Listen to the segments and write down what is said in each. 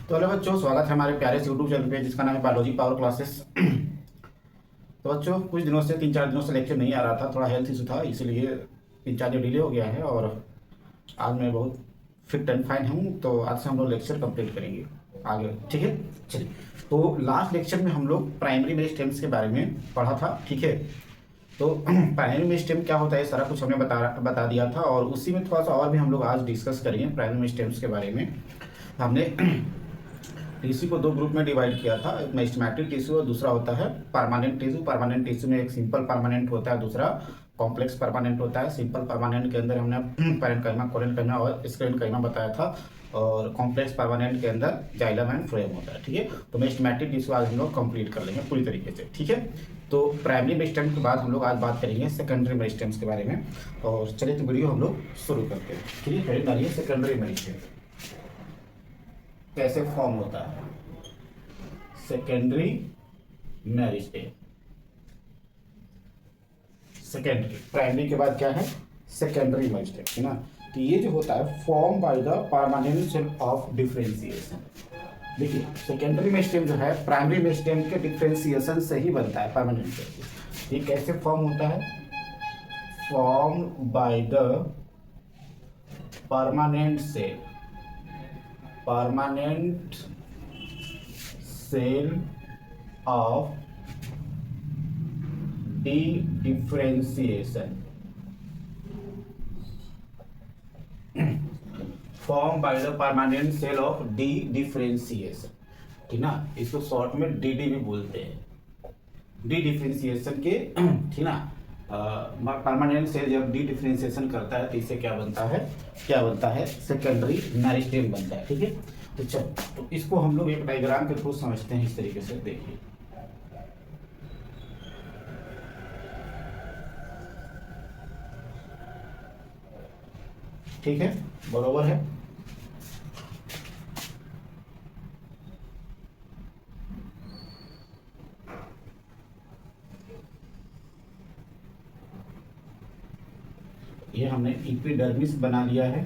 तो हेलो बच्चों, स्वागत है हमारे प्यारे से यूट्यूब चैनल पे जिसका नाम है बायोलॉजी पावर क्लासेस। तो बच्चों, कुछ दिनों से 3-4 दिनों से लेक्चर नहीं आ रहा था, थोड़ा हेल्थ इशू था, इसलिए 3-4 दिन डिले हो गया है। और आज मैं बहुत फिट एंड फाइन हूँ, तो आज से हम लोग लेक्चर कंप्लीट करेंगे आगे, ठीक है। चलिए, तो लास्ट लेक्चर में हम लोग प्राइमरी मेरिस्टेम्स के बारे में पढ़ा था, ठीक है। तो प्राइमरी मेरिस्टेम क्या होता है सारा कुछ हमने बता दिया था, और उसी में थोड़ा सा और भी हम लोग आज डिस्कस करेंगे प्राइमरी मेरिस्टेम्स के बारे में। हमने टिश्यू को दो ग्रुप में डिवाइड किया था, एक मेरिस्टेमेटिक टिश्यू और दूसरा होता है परमानेंट टिश्यू। परमानेंट टिश्यू में एक सिंपल परमानेंट होता है, दूसरा कॉम्प्लेक्स परमानेंट होता है। सिंपल परमानेंट के अंदर हमने पैरेन्काइमा, कोरेन्काइमा और स्क्लेरेन्काइमा बताया था, और कॉम्प्लेक्स परमानेंट के अंदर जाइलम एंड फ्लोएम होता है, ठीक है। तो मेरिस्टेमेटिक टिश्यू आज हम लोग कंप्लीट कर लेंगे पूरी तरीके से, ठीक है। तो प्राइमरी मेरिस्टेम के बाद हम लोग आज बात करेंगे सेकेंडरी मेरिस्टेम्स के बारे में। और चलिए तो वीडियो हम लोग शुरू करते हैं, ठीक है। हेडिंग डालिए सेकेंडरी मेरिस्टेम कैसे फॉर्म होता है। सेकेंडरी मेरिस्टेम, सेकेंडरी, प्राइमरी के बाद क्या है सेकेंडरी मेरिस्टेम, है ना। तो ये जो होता है form by the permanent cell of differentiation. देखिए, सेकेंडरी मेरिस्टेम जो है प्राइमरी मेरिस्टेम के डिफरेंशिएशन से ही बनता है परमानेंट सेल। ये कैसे फॉर्म होता है? Form by the permanent cell, permanent cell of differentiation, formed by the permanent cell of differentiation, ठीक ना। इसको शॉर्ट में डीडी भी बोलते हैं, डी डिफरेंशिएशन के, ठीक ना। परमानेंट सेल जब डी डिफरेंशिएशन करता है तो इससे क्या बनता है, क्या बनता है सेकेंडरी मेरिस्टेम बनता है, ठीक है। तो चलो, तो इसको हम लोग एक डायग्राम के थ्रू समझते हैं इस तरीके से। देखिए, ठीक है, बरोबर है। ये हमने एपिडर्मिस बना लिया है।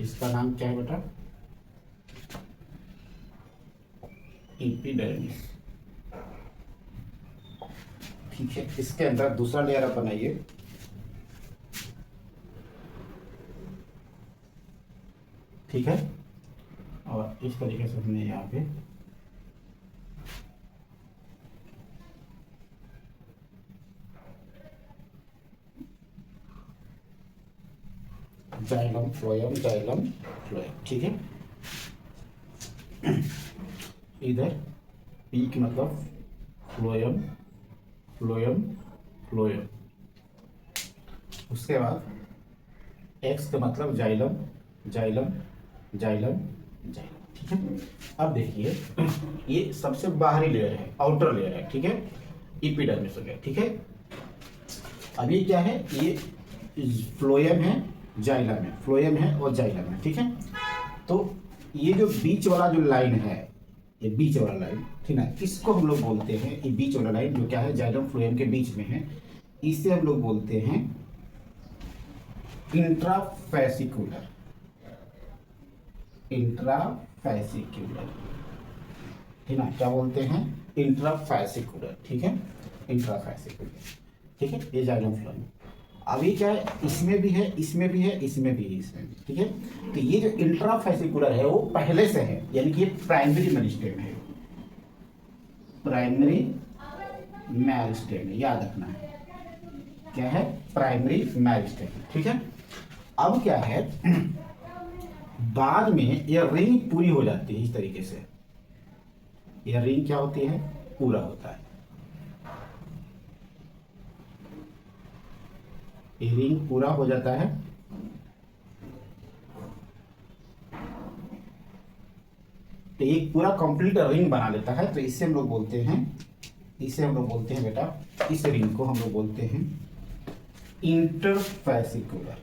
इसका नाम क्या है बेटा? एपिडर्मिस, ठीक है। इसके अंदर दूसरा लेयर आप बनाइए। ठीक है, और इस तरीके से हमने यहाँ पे जाइलम फ्लोएम, जाइलम फ्लोएम, ठीक है। इधर पी की मतलब फ्लोएम, फ्लोएम, फ्लोएम। उसके बाद एक्स का मतलब जाइलम, जाइलम, जाइलम, जाइलम, ठीक है। अब देखिए, ये सबसे बाहरी लेयर है, आउटर लेयर है, ठीक है। एपिडर्मिस हो गया, ठीक है। अब ये क्या है? ये फ्लोएम है, जाइलम है, फ्लोएम है और जाइलम है, ठीक है। तो ये जो बीच वाला जो लाइन है, ये बीच वाला लाइन, ठीक ना, इसको हम लोग बोलते हैं, ये बीच वाला लाइन जो क्या है जाइलम फ्लोएम के बीच में है, इसे हम लोग बोलते हैं इंट्राफैसिकुलर, इंट्राफैसिकुलर, ठीक ना। क्या बोलते हैं? इंट्राफैसिकुलर, ठीक है, इंट्राफैसिकुलर, ठीक है। ये जाइलम फ्लोएम। अब ये क्या है? इसमें भी है, इसमें भी है, इसमें भी है, इसमें भी, ठीक है। तो ये जो इंट्राफैसिकुलर है वो पहले से है, यानी कि ये प्राइमरी मेरिस्टेम है, प्राइमरी मेरिस्टेम है, याद रखना है। क्या है? प्राइमरी मेरिस्टेम, ठीक है। अब क्या है, बाद में ये रिंग पूरी हो जाती है इस तरीके से। यह रिंग क्या होती है? पूरा होता है। ये रिंग पूरा हो जाता है, तो एक पूरा कंप्लीट रिंग बना लेता है। तो इससे हम लोग बोलते हैं, इसे हम लोग बोलते हैं बेटा, इस रिंग को हम लोग बोलते हैं इंटरफैसिकुलर,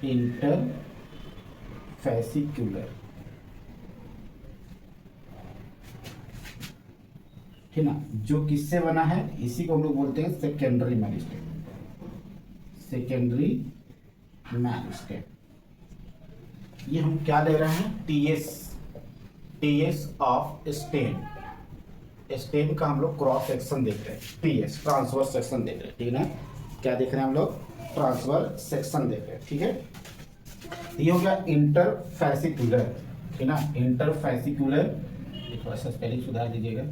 इंटरफैसिकुलर, ठीक ना। जो किससे बना है? इसी को हम लोग बोलते हैं सेकेंडरी मेरिस्टेम, सेकेंडरी मेरिस्टेम, ये हम क्या ले रहे हैं, टीएस ऑफ स्टेम। स्टेम का हम लोग क्रॉस सेक्शन देख रहे हैं, टीएस ट्रांसवर्स सेक्शन देख रहे हैं, ठीक है ना। क्या देख रहे हैं हम लोग, ट्रांसवर्स सेक्शन देख रहे हैं, ठीक है। ये हो गया इंटरफैसिकुलर, ठीक है ना, इंटरफैसिकुलर, थोड़ा सा स्पेलिंग सुधार दीजिएगा,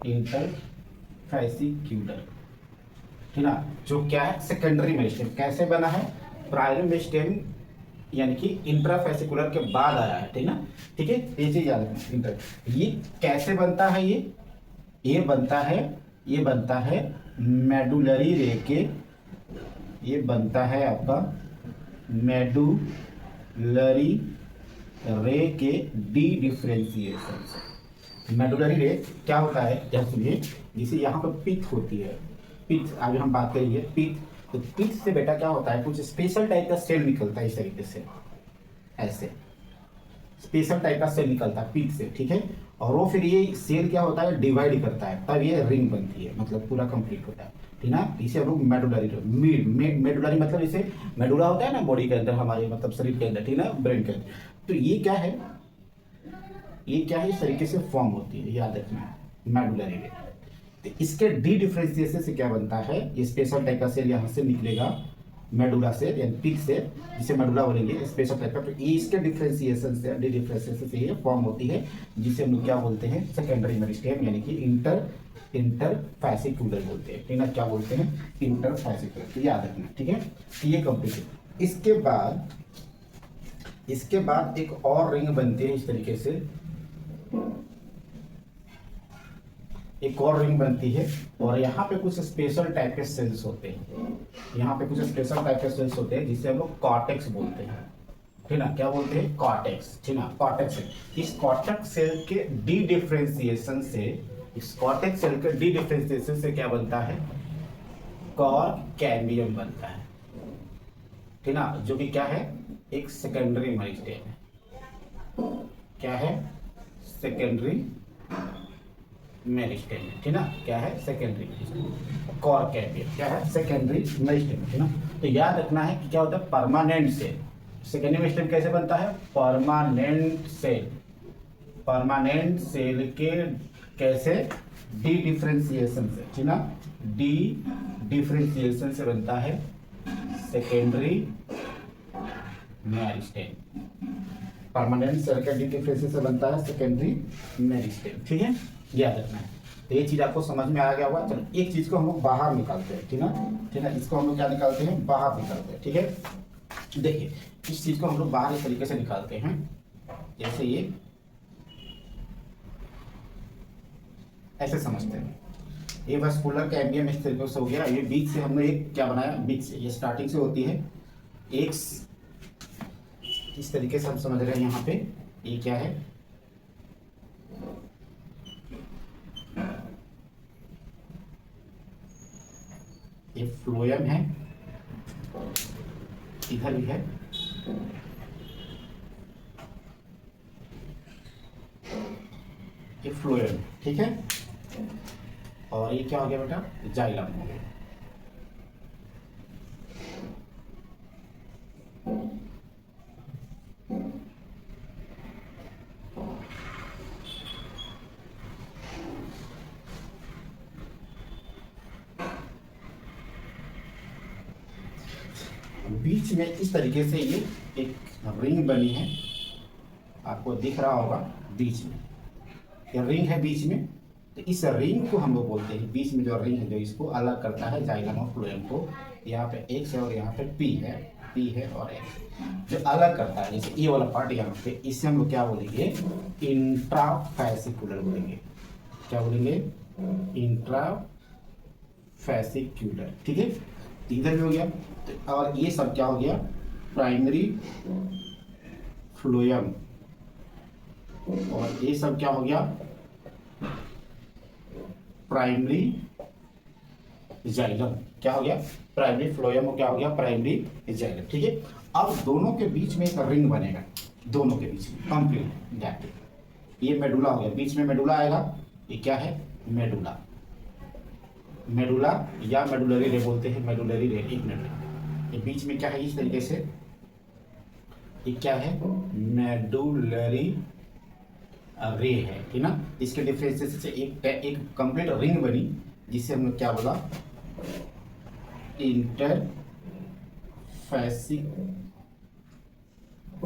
इंटरफैसिकुलर, ठीक है ना। जो क्या है, सेकेंडरी मेरिस्टेम। कैसे बना है, प्राइमरी मेरिस्टेम यानी कि इंट्राफैसिकुलर के बाद आया है, ठीक ना। ठीक है, ये चीज याद रखना। इंटर ये कैसे बनता है, ये बनता है मेडुलरी रे के, ये बनता है आपका मेडुलरी रे के डी डिफ्रेंसिएशन से। मेडुलरी रे क्या होता है, जैसे सुनिए, जिसे यहाँ पर पित्त होती है, पित्त आगे हम बात करेंगे, पित्त। तो पित्त से बेटा क्या होता है, कुछ स्पेशल टाइप का सेल निकलता है इस तरीके से, ऐसे स्पेशल टाइप का सेल निकलता है पित्त से, ठीक है। और वो फिर ये सेल क्या होता है, डिवाइड करता है, तब ये रिंग बनती है, मतलब पूरा कंप्लीट होता है, ठीक ना। इसे हम लोग मेडुलरी, मेडुलरी मतलब इसे मेडुला होता है ना बॉडी के अंदर, हमारे मतलब शरीर के अंदर, ठीक ना, ब्रेन के अंदर। तो ये क्या है, इस तरीके से फॉर्म होती है, याद रखना, मेडुलरी रे। तो इसके डी डिफ्रेंसिएशन से क्या बनता है, ये स्पेशल टाइप का सेल यहाँ से निकलेगा, मेडुला से यानी पित्त से, जिसे मेडुला बोलेंगे, स्पेशल टाइप का। तो इसके डिफ्रेंसिएशन से, डी डिफ्रेंसिएशन से ये फॉर्म होती है, जिसे हम लोग क्या बोलते हैं, सेकेंडरी मेरिस्टेम, यानी कि इंटरफैसिकुलर बोलते हैं, ठीक है। क्या बोलते हैं, इंटरफैसिकुलर, तो याद रखना, ठीक है। तो ये कंप्लीट है। इसके बाद एक और रिंग बनती है इस तरीके से, एक और रिंग बनती है, और यहाँ पे कुछ स्पेशल टाइप के सेल्स होते हैं, जिसे हम लोग कॉर्टेक्स बोलते हैं, ठीक ना। क्या बोलते हैं, कॉर्टेक्स, ठीक ना, कॉर्टेक्स सेल। इस कॉर्टेक्स सेल के डी डिफ्रेंसिएशन से, क्या बनता है, कॉर्कैम्बियम बनता है, ठीक ना, जो कि क्या है, एक सेकेंडरी मेरिस्टेम है। क्या है, सेकेंडरी मेरिस्टेम, ठीक ना। क्या है, सेकेंडरी मेरिस्टेम। कॉर्कैम्बियम क्या है, सेकेंडरी मेरिस्टेम, ठीक ना। तो याद रखना है कि क्या होता है, परमानेंट सेल। सेकेंडरी मेरिस्टेम कैसे बनता है, परमानेंट सेल के कैसे, डी डिफ्रेंसिएशन से, ठीक ना, डी डिफ्रेंसिएशन से बनता है सेकेंडरी मेरिस्टेम। परमानेंट सेल का डी डिफ्रेंसिएशन से बनता है सेकेंडरी मेरिस्टेम, ठीक है, याद रखना है। तो ये चीज आपको समझ में आ गया होगा। चलो एक चीज को हम लोग बाहर निकालते हैं, ठीक ना, इसको हम लोग क्या निकालते हैं, बाहर निकालते हैं, ठीक है। देखिए इस चीज को हम लोग बाहर इस तरीके से निकालते हैं, जैसे ये ऐसे समझते हैं। ये वास्कुलर कैम्बियम इस तरीके से हो गया। ये बीच से हमने एक क्या बनाया, बीच से, ये स्टार्टिंग से होती है एक, इस तरीके से हम समझ रहे हैं। यहाँ पे ये क्या है, ये फ्लोएम है, इधर भी है, ये फ्लोएम, ठीक है। और ये क्या हो गया बेटा, जाइलम हो गया। बीच में इस तरीके से ये एक रिंग बनी है, आपको दिख रहा होगा, बीच में ये रिंग है बीच में। तो इस रिंग को हम लोग बोलते हैं, बीच में जो रिंग है जो इसको अलग करता है जाइलम और फ्लोएम को, यहाँ पे एक्स है और यहाँ पे पी है और एक्स जो अलग करता है, जैसे ये वाला पार्ट यहाँ पे, इसे हम लोग क्या बोलेंगे, इंट्राफैसिकुलर बोलेंगे। क्या बोलेंगे, इंट्राफैसिकुलर, ठीक है। इधर भी हो गया। तो और ये सब क्या हो गया, प्राइमरी फ्लोएम, और ये सब क्या हो गया, प्राइमरी जाइलम। क्या हो गया, प्राइमरी फ्लोएम और क्या हो गया, प्राइमरी जाइलम, ठीक है। अब दोनों के बीच में एक रिंग बनेगा, दोनों के बीच में कंप्लीट गैप। ये मेडुला हो गया, बीच में मेडुला आएगा। ये क्या है, मेडुला या मेडुलरी रे बोलते हैं, मेडुलरी रे, एक मिनट। ये बीच में क्या है, इस तरीके से ये क्या है, मेडुलरी रे है, ठीक ना। इसके डिफरेंशिएशन से एक कंप्लीट रिंग बनी, जिसे हम लोग क्या बोला,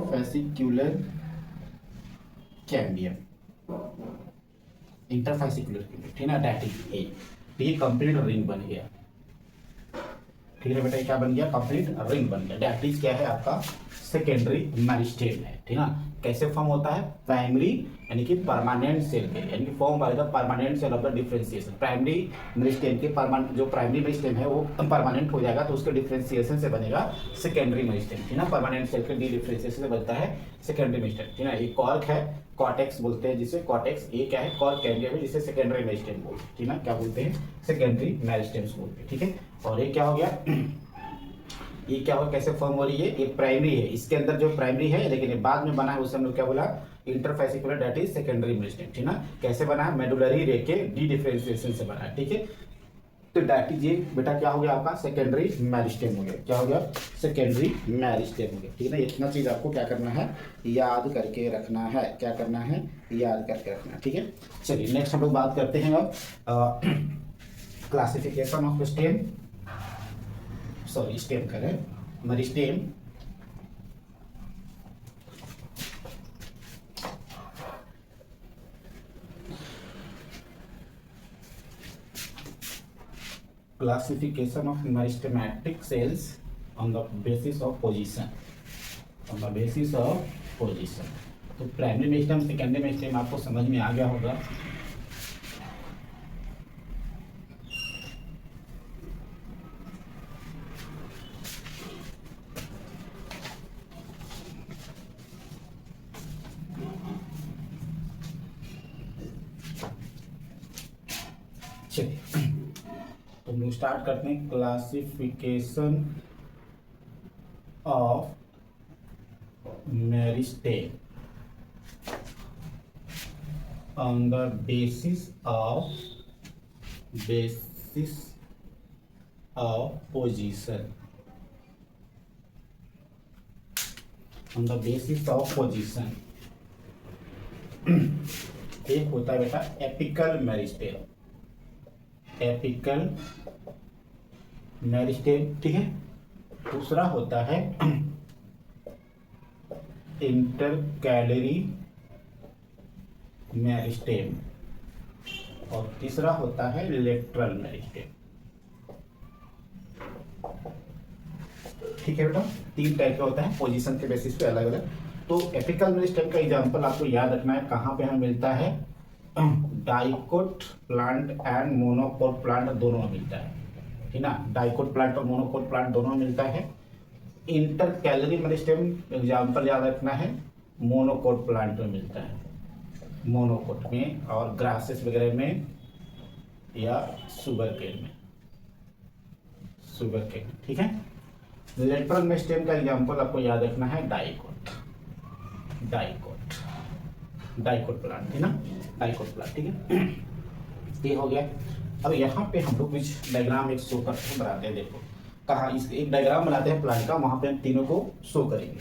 फैसिक्यूलर कैम्बियम, इंटरफैसिकुलर कैम्बियम, ठीक ना, डैट इज ए। ये कंप्लीट रिंग बन गया, ठीक है बेटा, क्या बन गया, कंप्लीट रिंग बन गया। डैट इज क्या है आपका, सेकेंडरी मेरिस्टेम है, ठीक ना। कैसे फॉर्म होता है, प्राइमरी यानी कि परमानेंट सेल के, यानी कि form by the permanent cell of the differentiation. Primary meristem के जो प्राइमरी मेरिस्टेम है वो परमानेंट हो जाएगा, तो उसके डिफरेंशिएशन से बनेगा सेकेंडरी मेरिस्टेम, ठीक ना। परमानेंट सेल के डी डिफरेंशिएशन से बनता है सेकेंडरी मेरिस्टेम, ठीक ना। एक कॉर्क है, कॉर्टेक्स बोलते हैं जिसे, कॉर्टेक्स। ये क्या है, कॉर्क कैम्बियम है, जिसे सेकेंडरी मेरिस्टेम बोलते हैं, ठीक ना। क्या बोलते हैं, सेकेंडरी मेरिस्टेम्स बोलते हैं, ठीक है। और ये क्या हो गया, ये क्या होगा, कैसे फॉर्म हो रही है, ये प्राइमरी है, इसके अंदर जो प्राइमरी है, लेकिन ये बाद में बना है, उसे हम लोग क्या बोला, इंटरफैसिकुलर, दैट इज सेकेंडरी मेरिस्टेम, ठीक ना। कैसे बना है, मेडुलरी रे के डी डिफरेंशिएशन से बना है, ठीक है। तो दैट इज ये बेटा क्या हो गया आपका, सेकेंडरी मेरिस्टेम हो गया। क्या हो गया, सेकेंडरी मेरिस्टेम हो गया, ठीक है ना। इतना चीज आपको क्या करना है, याद करके रखना है, क्या करना है, याद करके रखना है, ठीक है। चलिए नेक्स्ट हम लोग बात करते हैं अब classification of stem, sorry stem करें, meristem. Classification of meristematic cells on the basis of position, on the basis of position. तो प्राइमरी मेरिस्टेम, सेकेंडरी मेरिस्टेम आपको समझ में आ गया होगा। चलिए तो हम लोग स्टार्ट करते हैं, classification of meristem on the basis of position, on the basis of position. एक होता है बेटा एपिकल मेरिस्टेम, एपिकल मेरिस्टेम, ठीक है। दूसरा होता है इंटरकैलरी मेरिस्टेम, और तीसरा होता है लेटरल मेरिस्टेम, ठीक है बेटा। तीन टाइप का होता है, पोजीशन के बेसिस पे अलग अलग। तो एपिकल मेरिस्टेम का एग्जांपल आपको याद रखना है, कहाँ पे हमें मिलता है, dicot plant and monocot plant दोनों में मिलता है, ठीक ना। डाइकोट प्लांट और मोनोकोट प्लांट दोनों में मिलता है। इंटरकैलरी मेरिस्टेम एग्जांपल याद रखना है, मोनोकोट प्लांट में मिलता है, मोनोकोट में और ग्रासेस वगैरह में या शुगर केन में, शुगर केन, ठीक है। लेटरल मेरिस्टेम का एग्जांपल आपको याद रखना है, डाइकोट, डाइकोट प्लांट, ठीक ना, डाइकोट प्लांट, ठीक है। ये हो गया। अब यहाँ पे हम लोग कुछ डायग्राम एक शो करते हैं, बनाते हैं, देखो कहाँ, इस एक डायग्राम बनाते हैं प्लांट का, वहां पे हम तीनों को शो करेंगे।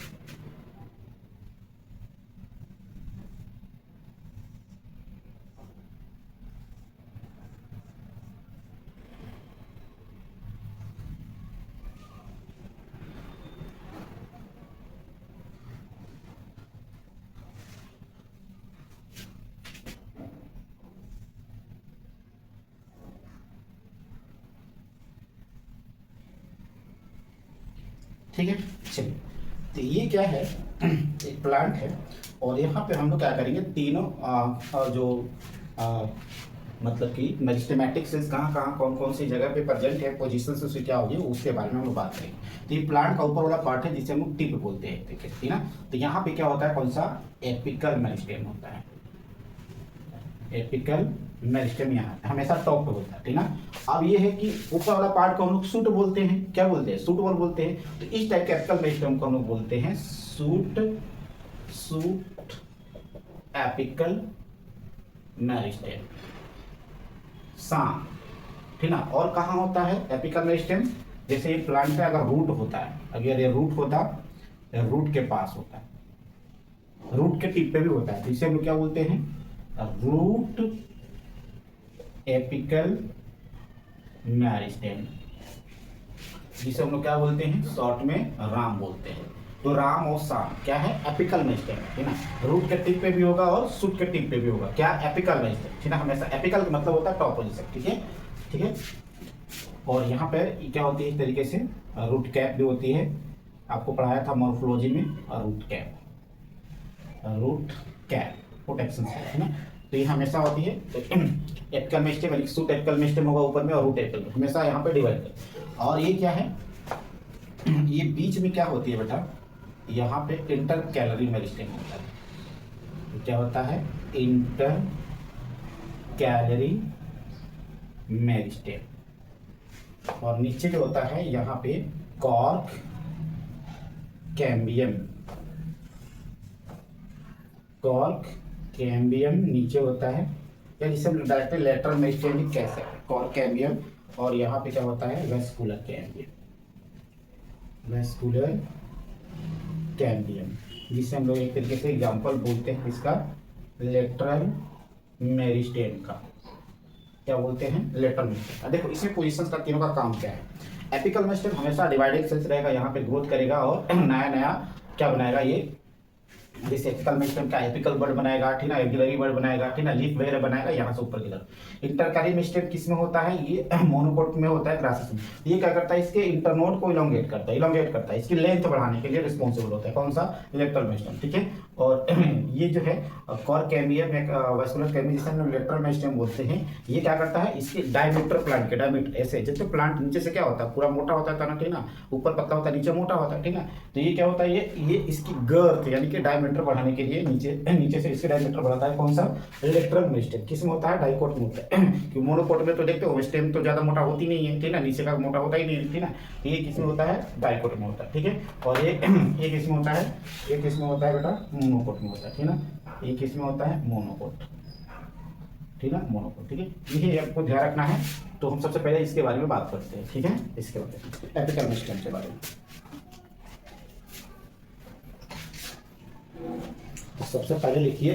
ठीक है, चलिए तो ये क्या है, एक प्लांट है, और यहाँ पे हम लोग क्या करेंगे, तीनों जो मतलब कि मेरिस्टेमेटिक सेल्स कहाँ कहाँ कौन कौन सी जगह पे प्रेजेंट है, पोजीशन से क्या होगी, उसके बारे में हम लोग बात करेंगे। तो ये प्लांट का ऊपर वाला पार्ट है जिसे हम लोग टिप बोलते हैं, ठीक है ना। तो यहाँ पे क्या होता है, कौन सा, एपिकल मेरिस्टेम होता है, एपिकल मेरिस्टेम यहाँ हमेशा टॉप पे होता है, ठीक ना। अब ये है कि ऊपर वाला पार्ट को हम लोग सूट बोलते हैं, क्या बोलते हैं, सूट बॉल बोलते हैं। तो इस टाइप के एपिकल मेरिस्टेम को हम लोग बोलते हैं सूट एपिकल मेरिस्टेम, ठीक ना। और कहाँ होता है एपिकल मेरिस्टेम, जैसे ये प्लांट का अगर रूट होता है, अगर ये रूट होता, रूट के पास होता है, रूट के टिप पे भी होता है, तो इसे हम लोग क्या बोलते हैं, रूट एपिकल मेरिस्टेम, जिसे हम लोग क्या बोलते हैं, शॉर्ट में राम बोलते हैं। तो राम और शाम क्या है, एपिकल मेरिस्टेम है ना, रूट के टिप पे भी होगा और शूट के टिप पे भी होगा, क्या, एपिकल मेरिस्टेम, ठीक है। हमेशा एपिकल का मतलब होता है टॉप पोजीशन, ठीक है, ठीक है। और यहाँ पे क्या होती है, इस तरीके से रूट कैप भी होती है, आपको पढ़ाया था मॉर्फोलॉजी में, root cap, root cap protection है ना, तो ये हमेशा होती है। तो apical meristem, shoot apical meristem होगा ऊपर में और रूट एपिकल हमेशा यहाँ पे डिवाइड कर। और ये क्या है, ये बीच में क्या होती है बेटा, यहाँ पे इंटर कैलरी मेरिस्टेम होता है, तो क्या होता है, इंटर कैलरी मेरिस्टेम। और नीचे जो होता है यहाँ पे कॉर्क कैम्बियम, कॉर्क कैम्बियम नीचे होता है, या जिसे हम डायरेक्ट लेटरल मेरिस्टेम भी कह सकते हैं, कॉर्क कैम्बियम। और यहाँ पे क्या होता है, वेस्कुलर कैम्बियम, वेस्कुलर कैम्बियम, जिसे हम लोग एक तरीके से एग्जांपल बोलते हैं इसका, लेटरल मेरिस्टेम का, क्या बोलते हैं, लेटरल मेरिस्टेम। देखो इसमें पोजीशंस का तीनों का काम क्या है, एपिकल मेरिस्टेम हमेशा डिवाइडेड सेल्स रहेगा, यहाँ पे ग्रोथ करेगा और नया नया क्या बनाएगा, ये जैसे एपिकल मेरिस्टेम का एपिकल बर्ड बनाएगा, ठीक है, एक्सिलरी बर्ड बनाएगा, ठीक है, लीफ वगैरह बनाएगा यहाँ से ऊपर की तरफ। इंटरकैलरी मेरिस्टेम किस में होता है, ये मोनोकोट में होता है, ग्रासेस में। ये क्या करता है, इसके इंटरनोड को इलोंगेट करता है, इलोंगेट करता है, इसकी लेंथ बढ़ाने के लिए रिस्पॉन्सिबल होता है, कौन सा, लेटरल मेरिस्टेम, ठीक है। और ये जो है कॉर्क कैम्बियम, वेस्कुलर कैम्बियम, जिसे हम लेटरल मेरिस्टेम बोलते हैं, ये क्या करता है, इसके डायमीटर प्लांट के, डायमीटर ऐसे, जैसे प्लांट नीचे से क्या होता है, पूरा मोटा होता है, ठीक ना, ऊपर पतला होता है, नीचे मोटा होता है, ठीक है। तो ये क्या होता है, ये इसकी गर्थ यानी कि डायमीटर बढ़ाने के लिए नीचे से इसके डायमीटर बढ़ाता है, कौन सा, लेटरल मेरिस्टेम। किस में होता है, डाइकोट में होता है, कि मोनोकोट में तो देखते हो स्टेम तो ज्यादा मोटा होती नहीं है, ठीक है, नीचे का मोटा होता ही नहीं, ठीक है। ये किस में होता है, डाइकोट में होता है, ठीक है। और ये किस में होता है, ये किस में होता है बेटा, मोनोकोट में होता है, ठीक ना, ये किस में होता है, मोनोकोट, ठीक है, मोनोकोट, ठीक है। ये आपको ध्यान रखना है। तो हम सबसे पहले इसके बारे में बात करते हैं, ठीक है, इसके बारे में, एपिकल मेरिस्टेम के बारे में। तो सबसे पहले लिखिए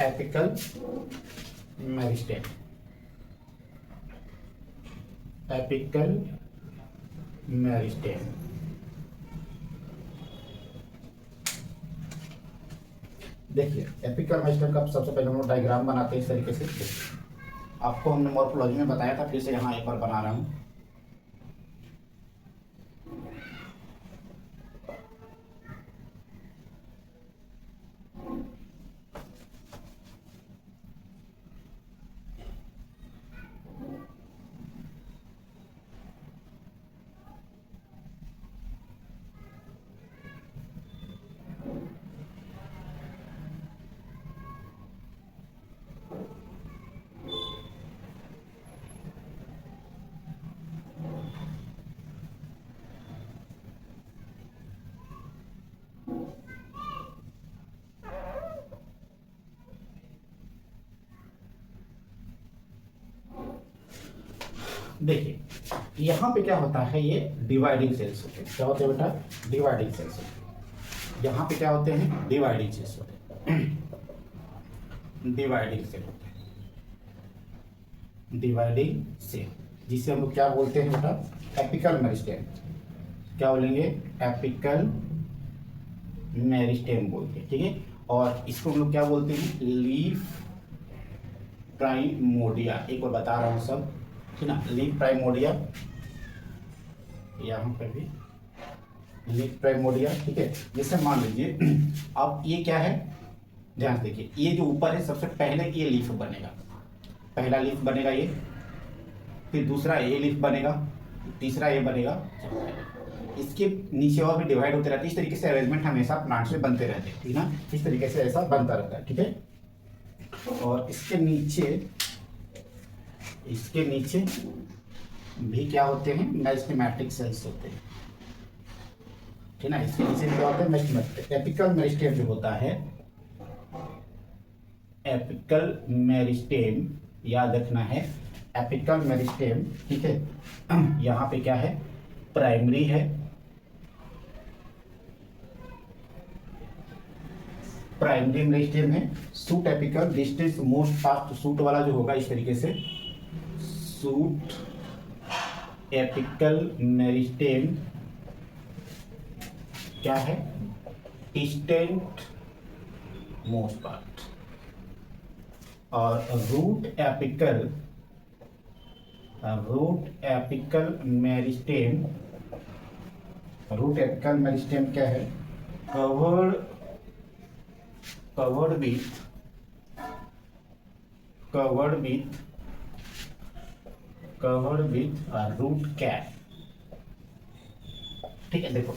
एपिकल मेरिस्टेम, एपिकल मेरिस्टेम। देखिए एपिकल मेरिस्टेम का सबसे पहले हम लोग डायग्राम बनाते हैं इस तरीके से, आपको हमने मॉर्फोलॉजी में बताया था, फिर से यहाँ एक बार बना रहा हूँ। देखिए यहाँ पे क्या होता है, ये डिवाइडिंग सेल्स होते हैं, क्या होते हैं बेटा, डिवाइडिंग सेल्स होते हैं। यहाँ पे क्या होते हैं, डिवाइडिंग सेल्स होते हैं, डिवाइडिंग सेल होते हैं, डिवाइडिंग सेल, जिसे हम लोग क्या बोलते हैं बेटा, एपिकल मेरिस्टेम। क्या बोलेंगे, एपिकल मेरिस्टेम बोलते हैं, ठीक है। और इसको हम लोग क्या बोलते हैं, लीफ प्राइमोर्डिया, एक बार बता रहा हूँ सब, ठीक ना, लीफ प्राइमोर्डिया, यहाँ पे भी लीफ प्राइमोर्डिया, ठीक है। जैसे मान लीजिए अब ये क्या है, ध्यान से देखिए, ये जो ऊपर है सबसे पहले ये लीफ बनेगा, पहला लीफ बनेगा ये, फिर दूसरा ये लीफ बनेगा, तीसरा ये बनेगा, इसके नीचे और भी डिवाइड होते रहते हैं। इस तरीके से अरेंजमेंट हमेशा प्लांट्स में बनते रहते हैं, ठीक ना, इस तरीके से ऐसा बनता रहता है, ठीक है। और इसके नीचे भी क्या होते हैं, मेरिस्टेमेटिक सेल्स होते हैं, ठीक ना, इसके नीचे क्या होते हैं, मेरिस्टेमेटिक। एपिकल मेरिस्टेम जो होता है, एपिकल मेरिस्टेम याद रखना है, एपिकल मेरिस्टेम, ठीक है। यहाँ पे क्या है, प्राइमरी है, प्राइमरी मेरिस्टेम है। Shoot apical distance most past, suit वाला जो होगा इस तरीके से, सूट एपिकल मेरिस्टेम क्या है, डिस्टेंट मोस्ट पार्ट। और root apical meristem, root apical meristem क्या है, कवर्ड विथ रूट कैप। ठीक है, देखो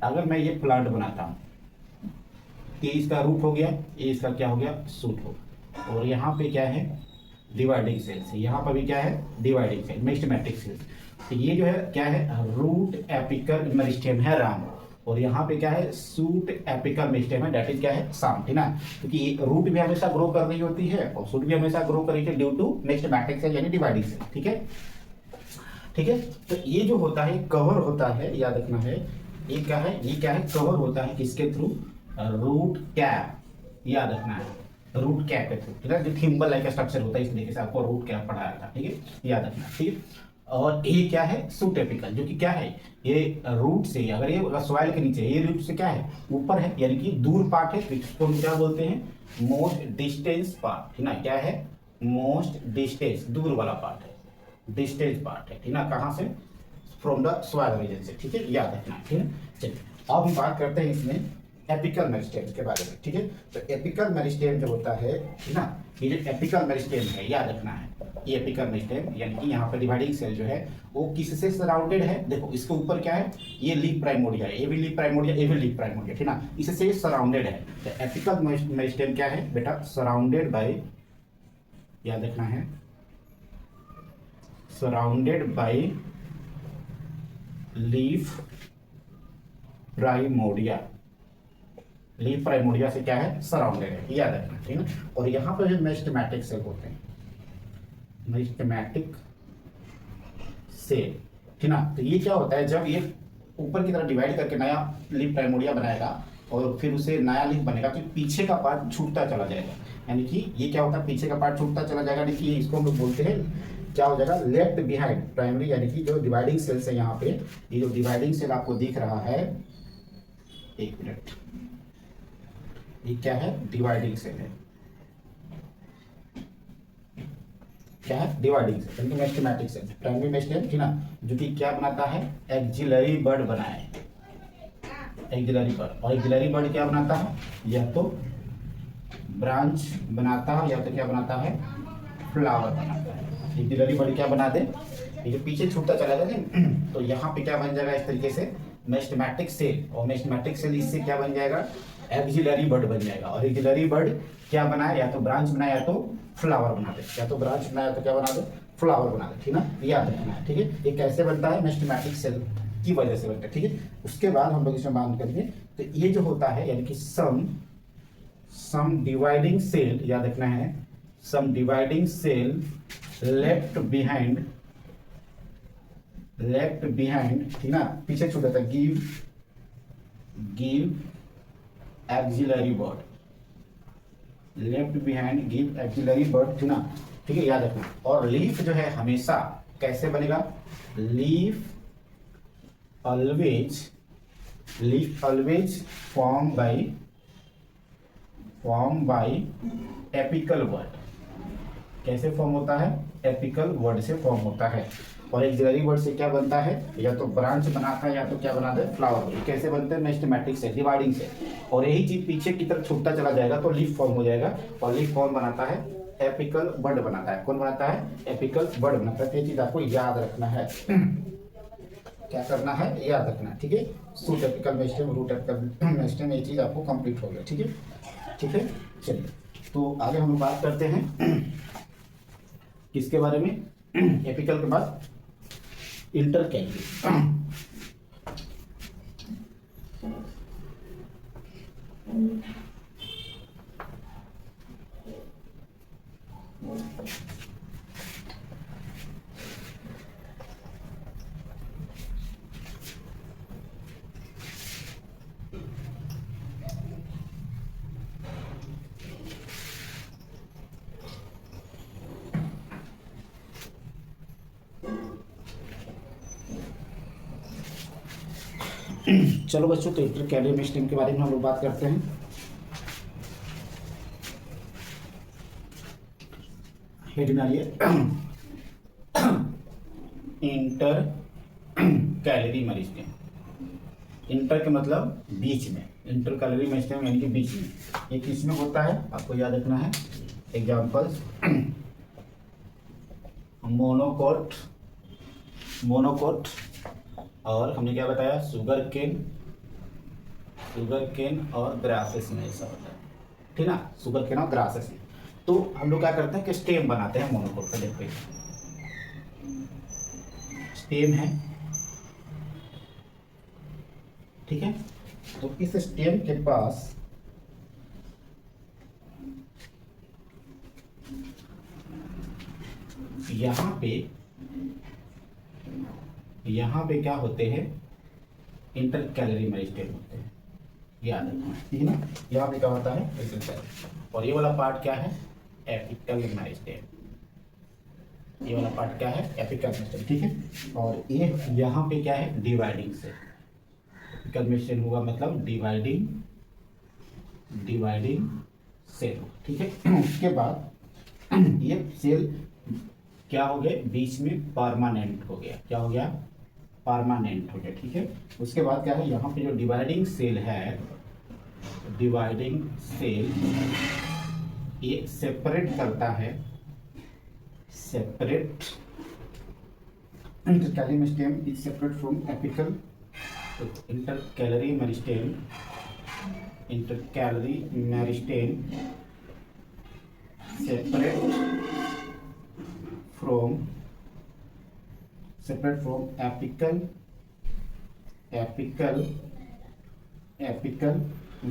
अगर मैं ये प्लांट बनाता हूं, ये इसका रूट हो गया, ये इसका क्या हो गया, सूट हो गया, और यहाँ पे क्या है, डिवाइडिंग सेल्स, यहाँ पर भी क्या है, डिवाइडिंग सेल, मेरिस्टेमेटिक सेल्स। तो ये जो है क्या है, रूट एपिकल मेरिस्टेम है राम, और यहाँ पे क्या है, सूट एपिकल मेरिस्टेम है, दैट इज क्या है, साम। ठीक ना, क्योंकि रूट भी हमेशा ग्रो कर रही होती है और सूट भी हमेशा ग्रो कर रही है ड्यू टू मेरिस्टेमेटिक सेल यानी डिवाइडिंग सेल। ठीक है, ठीक है। तो ये जो होता है कवर होता है, याद रखना है, ये क्या है, ये क्या है, कवर होता है किसके थ्रू, रूट कैप, याद रखना है, रूट कैप के थ्रू। ठीक है, जो थिम्बल लाइक स्ट्रक्चर होता है, इस तरीके से आपको रूट कैप पढ़ाया था। ठीक है, याद रखना। ठीक है, और ये क्या है, सूट एपिकल, जो कि क्या है, ये रूट से, अगर ये सॉइल के नीचे, ये रूट से क्या है, ऊपर है, यानी कि दूर पार्ट है, इसको हम क्या बोलते हैं, मोस्ट डिस्टेंस पार्ट। ठीक ना, क्या है, मोस्ट डिस्टेंस, दूर वाला पार्ट है, डिस्टेंस पार्ट है। ठीक ना, कहाँ से, फ्रॉम द सॉइल रीजन से। ठीक है, याद रखना। ठीक है, चलिए अब हम बात करते हैं इसमें एपिकल मेरिस्टेम के बारे में। ठीक है, तो एपिकल मेरिस्टेम जो होता है ना, ये जो एपिकल मेरिस्टेम है, याद रखना है, ये एपिकल मेरिस्टेम यानी कि यहाँ पर डिवाइडिंग सेल जो है वो किससे सराउंडेड है, देखो इसके ऊपर क्या है, ये लीफ प्राइमोर्डिया है, ये भी लीफ प्राइमोर्डिया, ये भी लीफ प्राइमोर्डिया। ठीक ना, इससे सराउंडेड है। तो एपिकल मेरिस्टेम क्या है बेटा, सराउंडेड बाय, याद रखना है, surrounded by leaf primordia, leaf primordia से क्या है, सराउंडेड है, याद रखना। ठीक है, और यहाँ पर जो मेरिस्टेमेटिक सेल होते हैं, मेरिस्टेमेटिक सेल। ठीक ना, तो ये क्या होता है, जब ये ऊपर की तरफ डिवाइड करके नया लीफ प्राइमोर्डिया बनाएगा और फिर उसे नया लीफ बनेगा, तो पीछे का पार्ट छूटता चला जाएगा, यानी कि ये क्या होता है, पीछे का पार्ट छूटता चला जाएगा, यानी कि इसको हम लोग बोलते हैं, क्या हो जाएगा, लेफ्ट बिहाइंड प्राइमरी, यानी कि जो डिवाइडिंग सेल्स है यहाँ पे, ये जो डिवाइडिंग सेल आपको दिख रहा है, एक मिनट, ये क्या है, डिवाइडिंग सेल है, क्या है, डिवाइडिंग सेल, यानी कि मेरिस्टेमेटिक सेल, प्राइमरी मेरिस्टेम। ठीक ना, जो कि क्या बनाता है, एक्सिलरी बड बनाए, एक्सिलरी बड, और एक्सिलरी बड क्या बनाता है, या तो ब्रांच बनाता है या तो क्या बनाता है, फ्लावर बनाता है। एक्सिलरी बड क्या बना दे, ये जो पीछे छूटता चला जाएगा, तो यहाँ पे क्या बन जाएगा, इस तरीके से मेरिस्टेमेटिक सेल, और मेरिस्टेमेटिक सेल इससे क्या बन जाएगा, एक्सिलरी बड बन जाएगा। और एक्सिलरी बड क्या बनाए, या तो ब्रांच बनाए या तो फ्लावर बना दे, या तो ब्रांच बनाया तो क्या बना दे, फ्लावर बना दे। ठीक ना, याद रखना है। ठीक है, ये कैसे बनता है, मेरिस्टेमेटिक सेल की वजह से बनता है। ठीक है, उसके बाद हम लोग इसमें बात करेंगे, तो ये जो होता है, यानी कि सम डिवाइडिंग सेल, याद रखना है, सम डिवाइडिंग सेल लेफ्ट बिहाइंड, ठीक ना, पीछे छूटा था, गिव एक्सिलरी बड, लेफ्ट बिहाइंड गिव एक्सिलरी बड। ठीक ना, ठीक है, याद रखना। और लीफ जो है हमेशा कैसे बनेगा, leaf always form by apical word. कैसे फॉर्म होता है, एपिकल वर्ड से फॉर्म होता है। और एक्सिलरी वर्ड से क्या बनता है, या तो ब्रांच बनाता है या तो क्या बनाता है, फ्लावर। ये कैसे बनते हैं, मेरिस्टेमेटिक से, डिवाइडिंग से। और यही चीज पीछे की तरफ छूटता चला जाएगा तो लीफ फॉर्म हो जाएगा, और लीफ फॉर्म बनाता है, एपिकल बड बनाता है। कौन बनाता है, एपिकल बड बनाता है। ये चीज आपको याद रखना है, क्या करना है, याद रखना है। ठीक है, shoot apical meristem, root apical meristem, ये चीज आपको कंप्लीट हो गया। ठीक है, ठीक है, चलिए तो आगे हम लोग बात करते हैं किसके बारे में, एपिकल के बाद इंटरकैरियर। चलो बच्चों, तो इंटर कैलोरी मेरिस्टेम के बारे में हम लोग बात करते हैं। हेडिंग आ रही है इंटर कैलोरी मेरिस्टेम। इंटर के मतलब बीच में, इंटर कैलोरी मेरिस्टेम यानी कि बीच में। ये किस में होता है आपको याद रखना है। एग्जाम्पल्स, मोनोकोट, मोनोकोट, और हमने क्या बताया, शुगर केन, शुगर केन और ग्रासेस में ऐसा होता है, ठीक ना, शुगर केन और ग्रासेस में। तो हम लोग क्या करते हैं कि स्टेम बनाते हैं मोनोकोट का। देखो स्टेम है, ठीक है। तो इस स्टेम के पास यहाँ पे क्या होते हैं, इंटर कैलोरी मेरिस्टेम होते हैं, याद रखना, ठीक है ना। यहाँ पे क्या होता है, इंटर कैलोरी, और ये वाला पार्ट क्या है, एपिकल मेरिस्टेम। ये वाला पार्ट क्या है, एपिकल मेरिस्टेम, ठीक है। और ये यहाँ पे क्या है, डिवाइडिंग सेल। एपिकल मेरिस्टेम हुआ मतलब डिवाइडिंग, डिवाइडिंग सेल, ठीक है। उसके बाद ये सेल क्या हो गए, बीच में परमानेंट हो गया। क्या हो गया, परमानेंट हो गया, ठीक है। उसके बाद क्या है, यहाँ पे जो डिवाइडिंग सेल है, डिवाइडिंग सेल ये सेपरेट करता है, separate, inter calorie meristem is separate from apical. Inter calorie meristem, inter calorie meristem separate from apical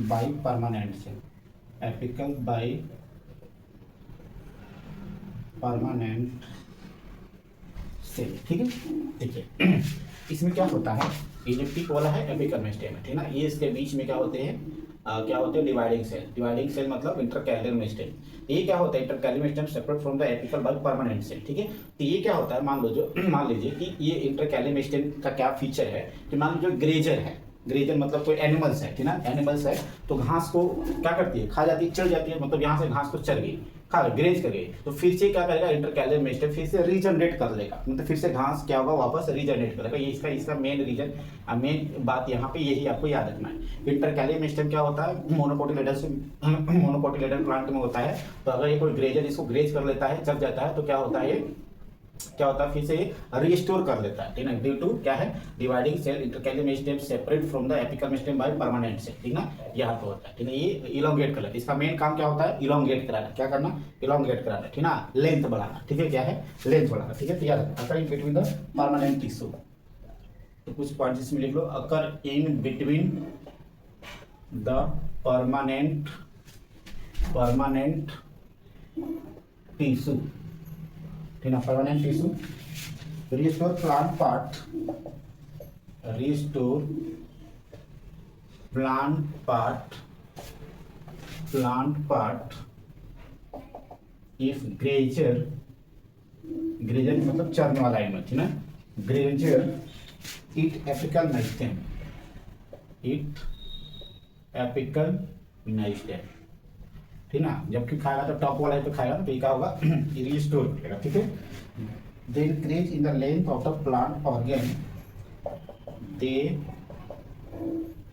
by permanent cell, apical by permanent cell, ठीक है। देखिए इसमें क्या होता है, ये जो टिक वाला है एपिकल मेरिस्टेम है, ठीक ना। ये इसके बीच में क्या होते हैं, क्या होते हैं, डिवाइडिंग सेल। डिवाइडिंग सेल मतलब इंटर कैलोरी मेरिस्टेम। ये क्या होता है, intercalary meristem separate from the apical by permanent cell, ठीक है। तो ये क्या होता है, मान लीजिए कि ये इंटर कैलोरी मेरिस्टेम का क्या फीचर है कि मान लीजिए ग्रेजर है, ग्रेजर मतलब कोई एनिमल्स है, ठीक ना, एनिमल्स है तो घास को क्या करती है, खा जाती है, चढ़ जाती है, मतलब यहाँ से घास को चढ़ गई, खा ग्रेज कर गई, तो फिर से क्या करेगा, इंटर कैलोरी मेरिस्टेम फिर से रीजनरेट कर लेगा, मतलब फिर से घास क्या होगा, वापस रीजनरेट करेगा। ये इसका मेन रीजन, मेन बात यहाँ पे यही आपको याद रखना है। इंटर कैलोरी मेरिस्टेम क्या होता है, मोनोकोटिलेडर से, मोनोकोटिलेडर प्लांट में होता है। तो अगर ये कोई ग्रेजर इसको ग्रेज कर लेता है, चढ़ जाता है, तो क्या होता है, क्या होता है, फिर से रिस्टोर कर लेता है, ठीक ना। ड्यू टू क्या है, dividing cell, intercalary meristem separate from the apical meristem by permanent cell, ठीक ना। यहाँ पे होता है, ठीक है। ये इलोंगेट कर लेता है, इसका मेन काम क्या होता है, इलोंगेट कराना। क्या करना, इलोंगेट कराना, ठीक ना, लेंथ बढ़ाना, ठीक है। क्या है, लेंथ बढ़ाना, ठीक है। तो याद रखना, occur in between the permanent tissue. तो कुछ पॉइंट्स इसमें लिख लो, occur in between the permanent tissue, ठीक है, permanent tissue. Restore plant part, restore plant part if grazer, grazer मतलब चरने वाला एनिमल, ठीक ना, grazer eat apical meristem, eat apical meristem, ठीक ना। जबकि खाएगा तो टॉप वाला है तो खाएगा, तो क्या होगा, रिस्टोर करेगा, ठीक है। They increase in the length of the plant organ, they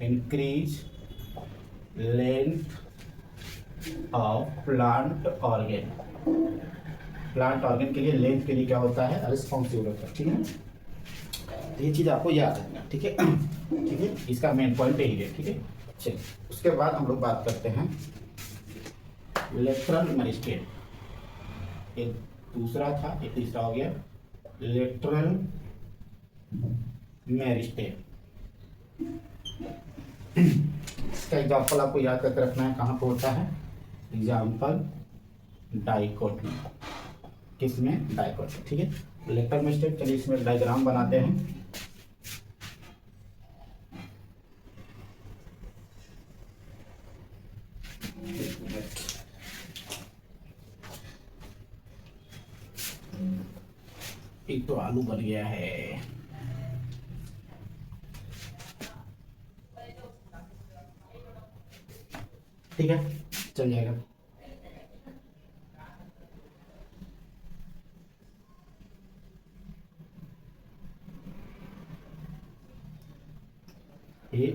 increase length of plant organ. Plant organ के लिए लेंथ के लिए क्या होता है, रिस्पॉन्सिबल होता है, ठीक है। तो ये चीज आपको याद रखना, ठीक है, ठीक है। इसका मेन पॉइंट यही है, ठीक है। चलिए उसके बाद हम लोग बात करते हैं लेटरल मेरिस्टेम। एक दूसरा था, एक तीसरा हो गया लेटरल मेरिस्टेम। इसका एग्जाम्पल आपको याद करके रखना है, कहाँ पे होता है, एग्जाम्पल डाइकोट में, किसमें, डाइकोट में, ठीक है। लेटरल मेरिस्टेम, चलिए इसमें डायग्राम बनाते हैं। एक तो आलू बन गया है, ठीक है, चल जाएगा। ये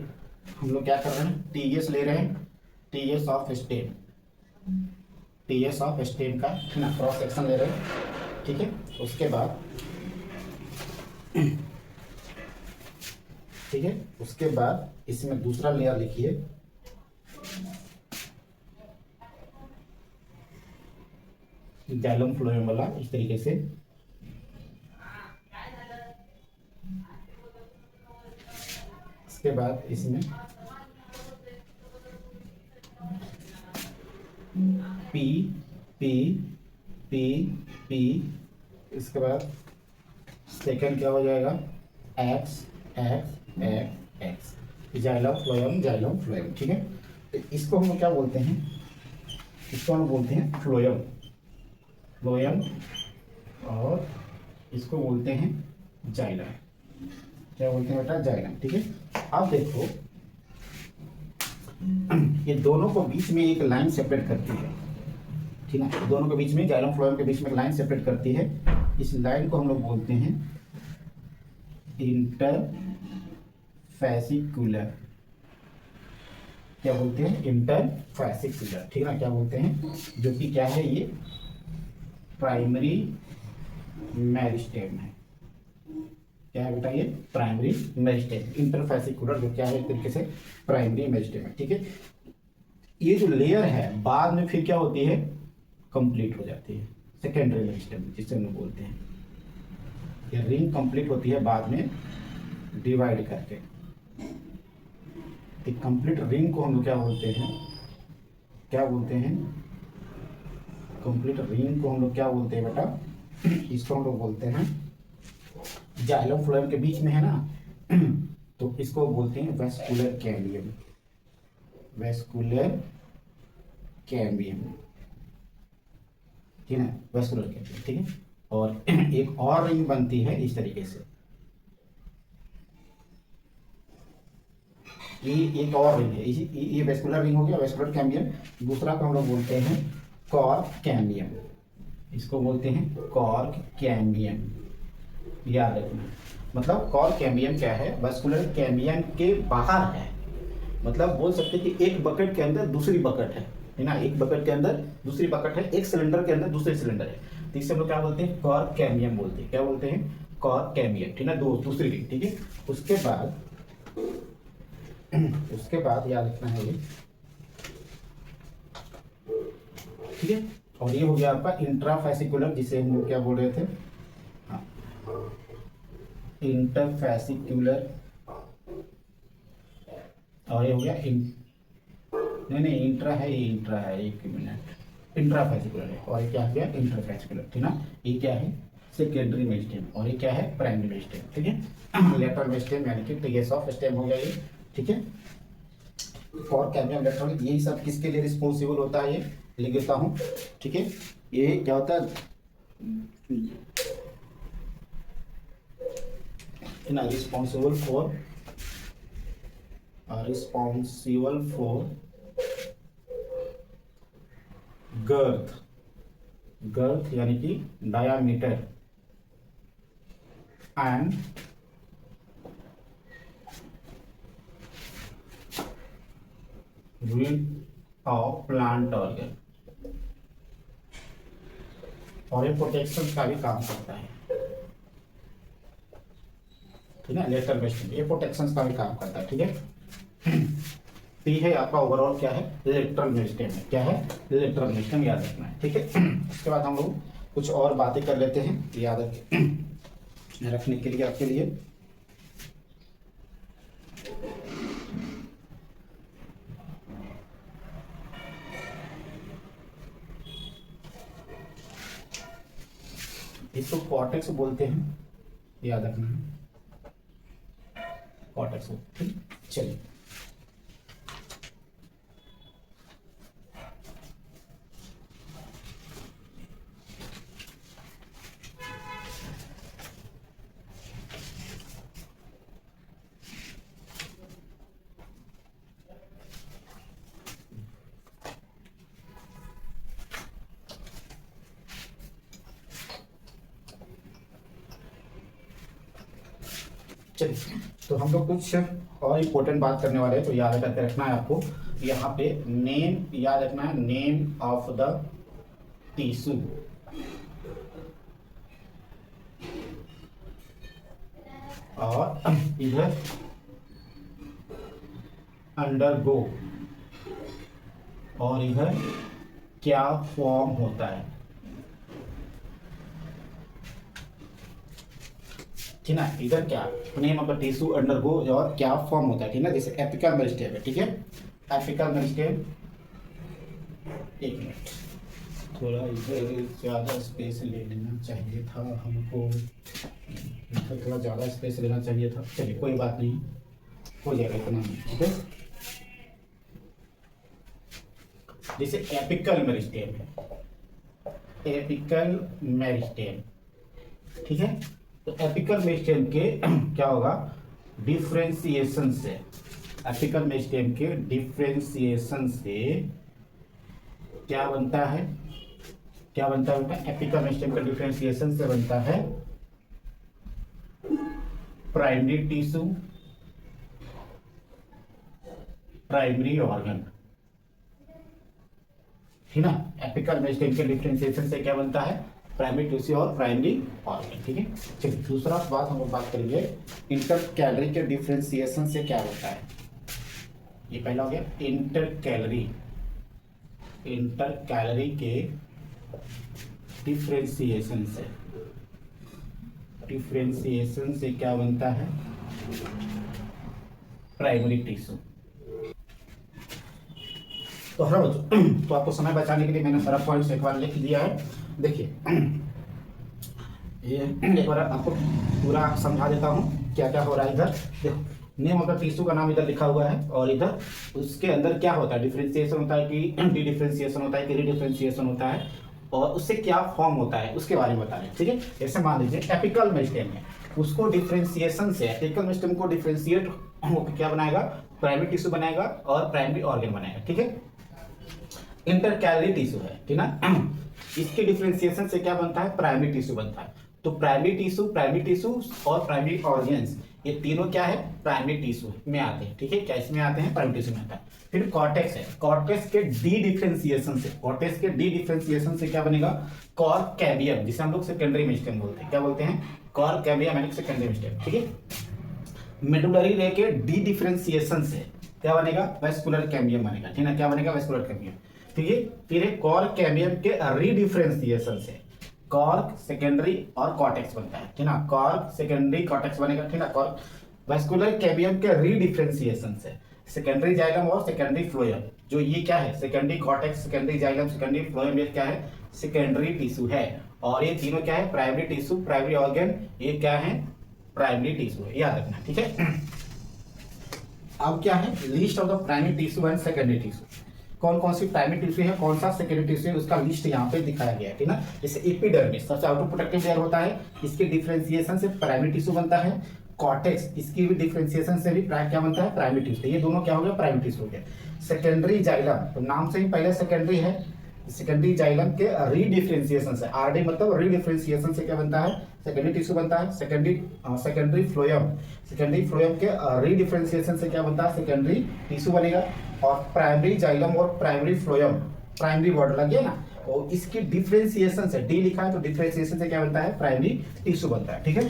हम लोग क्या कर रहे हैं, टीएस ले रहे हैं, TS of stem, TS of stem का ना क्रॉस सेक्शन ले रहे हैं। ठीक है, उसके बाद ठीक है, उसके बाद इसमें दूसरा लेयर लिखिए, जाइलम फ्लोएम वाला, इस तरीके से। इसके बाद इसमें पी पी पी पी, इसके बाद सेकंड क्या हो जाएगा, x x x x, xylem phloem, xylem phloem. ठीक है, तो इसको हम क्या बोलते हैं, इसको हम बोलते हैं फ्लोएम, फ्लोएम, और इसको बोलते हैं जाइलम। क्या बोलते हैं बेटा, जाइलम। ठीक है, अब देखो ये दोनों को बीच में एक लाइन सेपरेट करती है। ठीक है, दोनों के बीच में, जाइलम फ्लोएम के बीच में लाइन सेपरेट करती है। इस लाइन को हम लोग बोलते हैं इंटरफैसिकुलर। क्या बोलते हैं, इंटरफैसिकुलर। ठीक है ना, क्या बोलते हैं, जो कि क्या है, ये प्राइमरी मेरिस्टेम है। क्या है बेटा, ये प्राइमरी मेरिस्टेम, इंटरफैसिकुलर, जो क्या है एक तरीके से प्राइमरी मेरिस्टेम है। ठीक है, ये जो लेयर है बाद में फिर क्या होती है, कंप्लीट हो जाती है, सेकेंडरी मेरिस्टेम जिसे हम लोग बोलते हैं। ये रिंग कंप्लीट होती है बाद में डिवाइड करके। तो कंप्लीट रिंग को हम लोग क्या बोलते हैं, क्या बोलते हैं, कंप्लीट रिंग को हम लोग क्या बोलते हैं बेटा, इसको हम लोग बोलते हैं, जाइलम फ्लोएम के बीच में है ना, तो इसको बोलते हैं वेस्कुलर कैम्बियम, वेस्कुलर कैम्बियम। ठीक है, वेस्कुलर कैम्बियम। ठीक है, और एक और रिंग बनती है इस तरीके से, ये एक और रिंग है, ये वेस्कुलर रिंग हो गया, वेस्कुलर कैम्बियम। दूसरा को हम लोग बोलते हैं कॉर्क कैम्बियम, इसको बोलते हैं कॉर्क कैम्बियम, याद रखना। मतलब कॉर्क कैम्बियम क्या है, वेस्कुलर कैम्बियम के बाहर है। मतलब बोल सकते हैं कि एक बकेट के अंदर दूसरी बकेट है ना, एक बकेट के अंदर दूसरी बकेट है, एक सिलेंडर के अंदर दूसरी सिलेंडर है। तो इससे हम लोग क्या बोलते हैं, कॉर्क कैम्बियम बोलते हैं। क्या बोलते हैं, कॉर्क कैम्बियम। ठीक है, दूसरी रिंग। ठीक है, उसके बाद याद रखना है ये। ठीक है, और ये हो गया आपका इंट्राफैसिकुलर, जिसे हम लोग क्या बोल रहे थे, हाँ, इंटरफैसिकुलर। और ये हो गया नहीं इंट्रा है, ये इंट्रा है, एक मिनट, इंट्राफैसिकुलर है। और ये क्या हो गया, इंटरफैसिकुलर। ठीक ना, ये क्या है, सेकेंडरी मेरिस्टेम, और ये क्या है, प्राइमरी मेरिस्टेम। ठीक है, लेटरल मेरिस्टेम यानी कि टीएस ऑफ स्टेम हो गया ये। ठीक है, और कैम्बियम इलेक्ट्रॉनिक, यही सब किसके लिए रिस्पॉन्सिबल होता है, ये लिख देता हूँ। ठीक है, ये क्या होता है ना, रिस्पॉन्सिबल फॉर गर्थ यानी कि diameter and width of plant organ, और ये प्रोटेक्शन का भी काम करता है। ठीक है, लेटरल मेरिस्टेम ये प्रोटेक्शन का भी काम करता है। ठीक है, तो ये है आपका ओवरऑल क्या है, लेटरल मेरिस्टेम है। क्या है, लेटरल मेरिस्टेम, याद रखना है। ठीक है, उसके बाद हम लोग कुछ और बातें कर लेते हैं, याद रखने के लिए आपके लिए। इसको कॉर्टेक्स बोलते हैं, याद रखना है, कॉर्टेक्स। ठीक, चलिए चलिए, तो हम लोग कुछ और इम्पोर्टेंट बात करने वाले हैं, तो याद करके रखना है आपको। यहाँ पे नेम याद रखना है, नेम ऑफ द टिश्यू, और इधर अंडरगो, और इधर क्या फॉर्म होता है, ठीक है। इधर क्या name of the tissue, undergo, और क्या फॉर्म होता है, ठीक है। जैसे एपिकल मेरिस्टेम है, ठीक है, एपिकल मेरिस्टेम। एक मिनट, थोड़ा इधर ज़्यादा स्पेस ले लेना चाहिए था हमको, इधर थोड़ा ज़्यादा स्पेस लेना चाहिए था। चलिए कोई बात नहीं, हो जाएगा इतना नहीं, ठीक है। जैसे एपिकल मेरिस्टेम है, एपिकल मेरिस्टेम, ठीक है। तो एपिकल मेरिस्टेम के क्या होगा, डिफ्रेंसिएशन से, एपिकल मेरिस्टेम के डिफ्रेंसिएशन से क्या बनता है, क्या बनता है बेटा, एपिकल मेरिस्टेम का डिफ्रेंसिएशन से बनता है प्राइमरी टिश्यू, प्राइमरी ऑर्गन, ठीक ना। एपिकल मेरिस्टेम के डिफ्रेंसिएशन से क्या बनता है, प्राइमरी टिश्यू और प्राइमरी ऑर्गन, ठीक है। चलिए दूसरा बात हम लोग बात करेंगे, इंटर कैलोरी के डिफ्रेंसिएशन से क्या होता है। ये पहला हो गया इंटर कैलोरी, इंटर कैलोरी के डिफ्रेंसिएशन से, डिफ्रेंसिएशन से क्या बनता है, प्राइमरी टिश्यू। तो हर बच्चों, तो आपको समय बचाने के लिए मैंने सारा पॉइंट्स एक बार लिख दिया है। देखिए ये एक बार आपको पूरा समझा देता हूँ क्या क्या हो रहा है। इधर देखो, नेम ऑफ द टिश्यू का नाम इधर लिखा हुआ है, और इधर उसके अंदर क्या होता है, डिफरेंशिएशन होता है कि डी डिफरेंशिएशन होता है कि रीडिफरेंशिएशन होता है, और उससे क्या फॉर्म होता है उसके बारे में बता रहे हैं, ठीक है। जैसे मान लीजिए एपिकल मेरिस्टेम है, उसको डिफरेंशिएशन से, एपिकल मेरिस्टेम को डिफरेंशिएट होकर क्या बनाएगा, प्राइमरी टिश्यू बनाएगा और प्राइमरी ऑर्गन बनाएगा, ठीक है। इंटर कैलोरी टिश्यू है, ठीक ना, इसके डिफरेंशिएशन से क्या बनता है, प्राइमरी टिश्यू बनता है। तो प्राइमरी टिश्यू और प्राइमरी ऑर्गन्स, ये तीनों क्या है, प्राइमरी टिश्यू में आते हैं, ठीक है। क्या इसमें आते हैं, प्राइमरी टिश्यू में आता है। फिर कॉर्टेक्स है, कॉर्टेक्स के डी डिफरेंशिएशन से, कॉर्टेक्स के डी डिफरेंशिएशन से क्या बनेगा, कॉर्क कैम्बियम, जिसे हम लोग सेकेंडरी मेरिस्टेम बोलते हैं। क्या बोलते हैं, कॉर्क कैम्बियम यानी सेकेंडरी मेरिस्टेम, ठीक है। मेडुलरी रे के डी डिफरेंशिएशन से क्या बनेगा, वेस्कुलर कैम्बियम बनेगा, ठीक है। क्या बनेगा, वेस्कुलर कैम्बियम, ठीक है। फिर कॉर्क कैम्बियम के रीडिफरेंशिएशन से कॉर्क सेकेंडरी और कॉर्टेक्स बनता है, ठीक ना। कॉर्क सेकेंडरी कॉर्टेक्स बनेगा, ठीक ना। कॉर्क वेस्कुलर कैम्बियम के रीडिफरेंशिएशन से सेकेंडरी जाइलम और सेकेंडरी फ्लोएम, जो ये क्या है, secondary cortex, secondary xylem, secondary phloem, ये क्या है, सेकेंडरी टिश्यू है। और ये तीनों क्या है, प्राइमरी टिश्यू, प्राइमरी ऑर्गन, ये क्या है, प्राइमरी टिश्यू है, याद रखना, ठीक है। अब क्या है, list of the primary tissue and secondary tissue, कौन कौन सी प्राइमरी टिश्यू है, कौन सा सेकेंडरी टिश्यू है, उसका लिस्ट यहाँ पे दिखाया गया है, ठीक ना। जैसे एपिडर्मिस सबसे आउटर प्रोटेक्टिव लेयर होता है, इसके डिफरेंशिएशन से प्राइमरी टिश्यू बनता है। कॉर्टेक्स, इसकी भी डिफरेंशिएशन से भी क्या बनता है, प्राइमरी टिश्यू। ये दोनों क्या हो गया, प्राइमरी टिश्यू हो गया। सेकेंडरी जाइलम, तो नाम से ही पहले सेकेंडरी है, सेकेंडरी जाइलम के रीडिफरेंशिएशन से, आरडी मतलब रीडिफरेंशिएशन से क्या बनता है, सेकेंडरी टिश्यू बनता है। सेकेंडरी फ्लोएम, सेकेंडरी फ्लोएम के रीडिफरेंशिएशन से क्या बनता है, सेकेंडरी टिश्यू बनेगा। और प्राइमरी जाइलम और प्राइमरी फ्लोएम, प्राइमरी वर्ड लग गया ना, और इसकी डिफरेंशिएशन से, डी लिखा है तो डिफरेंशिएशन से क्या बनता है, प्राइमरी टिश्यू बनता है, ठीक है।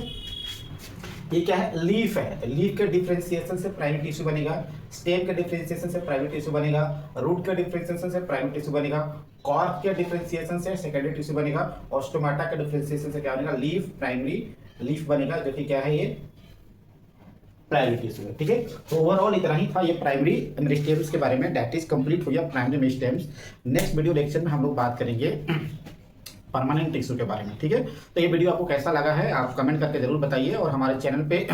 ये क्या है, लीफ है, तो लीफ के डिफरेंशिएशन से प्राइमरी टिश्यू बनेगा। स्टेम के डिफरेंशिएशन से प्राइमरी टिश्यू बनेगा। रूट के डिफरेंशिएशन से प्राइमरी टिश्यू बनेगा। कॉर्क के डिफरेंशिएशन से सेकेंडरी टिश्यू बनेगा। और स्टोमाटा के डिफरेंशिएशन से क्या बनेगा, लीफ, प्राइमरी लीफ बनेगा, जो कि क्या है, ये प्राइमरी टिश्यू है, ठीक है। तो ओवरऑल इतना ही था ये प्राइमरी मेरिस्टेम्स के बारे में, दैट इज कंप्लीट हो गया primary meristems. Next video lecture में हम लोग बात करेंगे परमानेंट टिश्यू के बारे में, ठीक है। तो ये वीडियो आपको कैसा लगा है आप कमेंट करके जरूर बताइए, और हमारे चैनल पे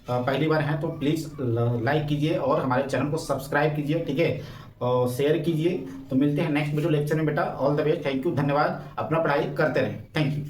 पहली बार हैं तो प्लीज़ लाइक कीजिए और हमारे चैनल को सब्सक्राइब कीजिए, ठीक है, और शेयर कीजिए। तो मिलते हैं नेक्स्ट वीडियो लेक्चर में बेटा, all the best, thank you, धन्यवाद, अपना पढ़ाई करते रहें, थैंक यू।